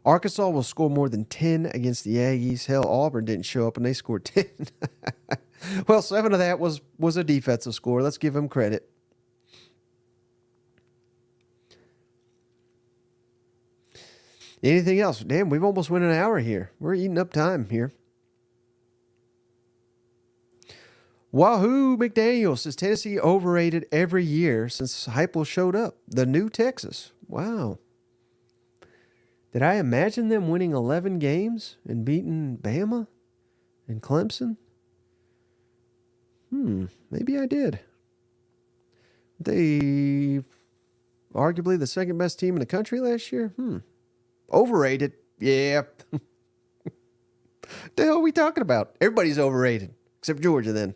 Arkansas will score more than 10 against the Aggies. Hell, Auburn didn't show up and they scored 10. Well, 7 of that was a defensive score. Let's give them credit. Anything else? Damn, we've almost went an hour here. We're eating up time here. Wahoo McDaniel says Tennessee overrated every year since Heupel showed up. The new Texas. Wow. Did I imagine them winning 11 games and beating Bama and Clemson? Maybe I did. They arguably the second best team in the country last year? Overrated. Yeah. The hell are we talking about? Everybody's overrated, except Georgia then.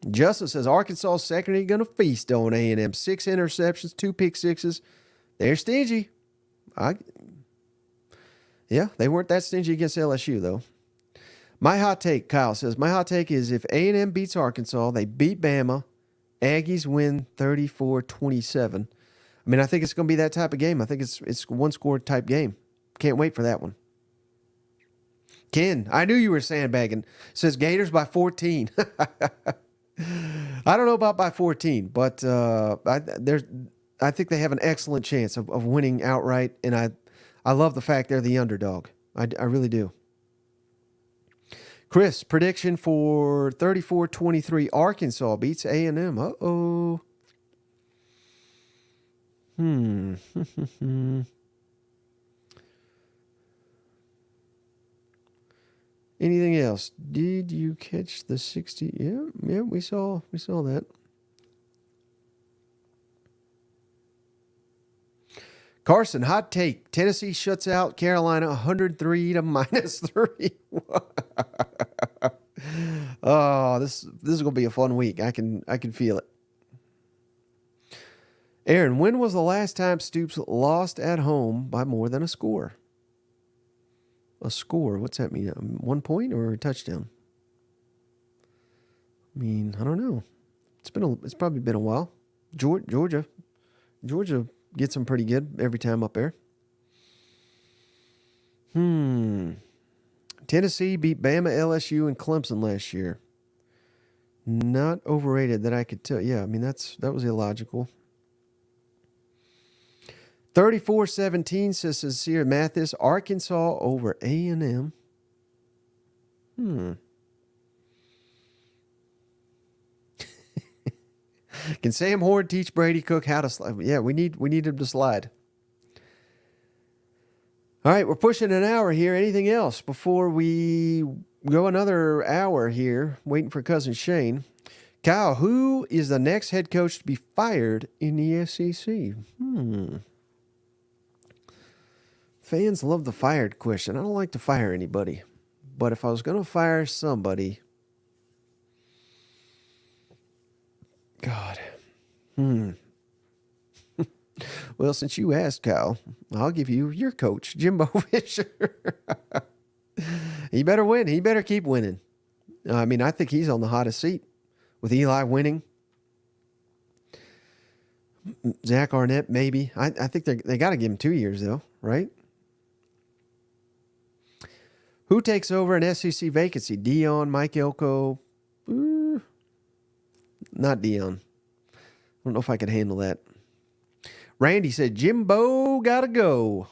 Justin says Arkansas secondary going to feast on A&M. 6 interceptions, 2 pick sixes. They're stingy. Yeah, they weren't that stingy against LSU, though. My hot take, Kyle says, my hot take is if A&M beats Arkansas, they beat Bama, Aggies win 34-27. I mean, I think it's going to be that type of game. I think it's one-score type game. Can't wait for that one. Ken, I knew you were sandbagging. Says Gators by 14. I don't know about by 14, but I think they have an excellent chance of winning outright, and I love the fact they're the underdog. I really do. Chris, prediction for 34-23. Arkansas beats A&M. Uh-oh. Anything else? Did you catch the 60? Yeah, we saw that. Carson, hot take. Tennessee shuts out Carolina 103 to -3. Oh, this is gonna be a fun week. I can feel it. Aaron, when was the last time Stoops lost at home by more than a score? A score? What's that mean? 1 point or a touchdown? I mean, I don't know. It's probably been a while. Georgia gets them pretty good every time up there. Tennessee beat Bama, LSU, and Clemson last year. Not overrated that I could tell. Yeah, I mean that was illogical. 34-17 says Sincere Mathis. Arkansas over A&M. Can Sam Horde teach Brady Cook how to slide? Yeah, we need him to slide. All right, we're pushing an hour here. Anything else before we go another hour here, waiting for Cousin Shane? Kyle, who is the next head coach to be fired in the SEC? Fans love the fired question. I don't like to fire anybody. But if I was going to fire somebody, God. Well, since you asked, Kyle, I'll give you your coach, Jimbo Fisher. He better win. He better keep winning. I mean, I think he's on the hottest seat with Eli winning. Zach Arnett, maybe. I think they got to give him 2 years, though, right? Who takes over an SEC vacancy? Dion, Mike Elko? Not Dion. I don't know if I could handle that. Randy said, Jimbo gotta go.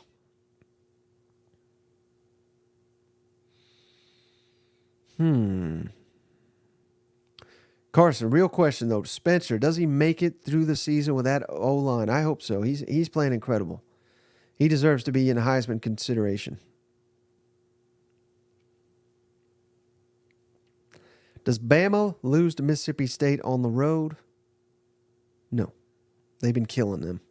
Carson, real question though. Spencer, does he make it through the season with that O-line? I hope so. He's playing incredible. He deserves to be in Heisman consideration. Does Bama lose to Mississippi State on the road? No. They've been killing them.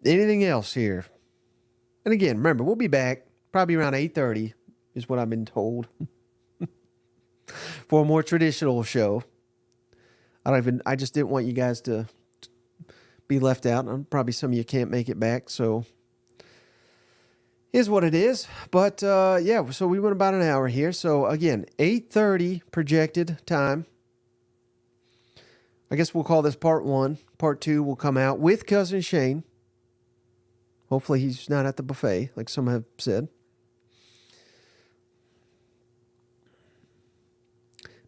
Anything else here? And again, remember, we'll be back probably around 8:30 is what I've been told for a more traditional show. I just didn't want you guys to be left out. And probably some of you can't make it back, so is what it is. But yeah, so we went about an hour here. So again, 8:30 projected time. I guess we'll call this part 1. Part 2 will come out with Cousin Shane. Hopefully he's not at the buffet, like some have said.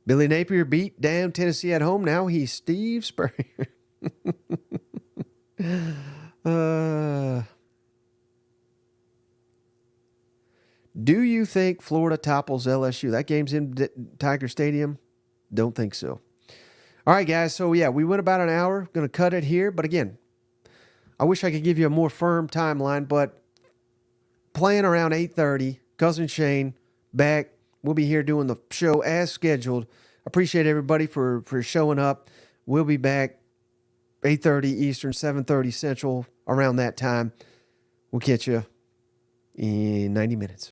Billy Napier beat down Tennessee at home. Now he's Steve Spurrier. Do you think Florida topples LSU? That game's in Tiger Stadium? Don't think so. All right, guys. So, yeah, we went about an hour. Going to cut it here. But, again, I wish I could give you a more firm timeline. But playing around 8:30, Cousin Shane back. We'll be here doing the show as scheduled. Appreciate everybody for showing up. We'll be back 8:30 Eastern, 7:30 Central, around that time. We'll catch you in 90 minutes.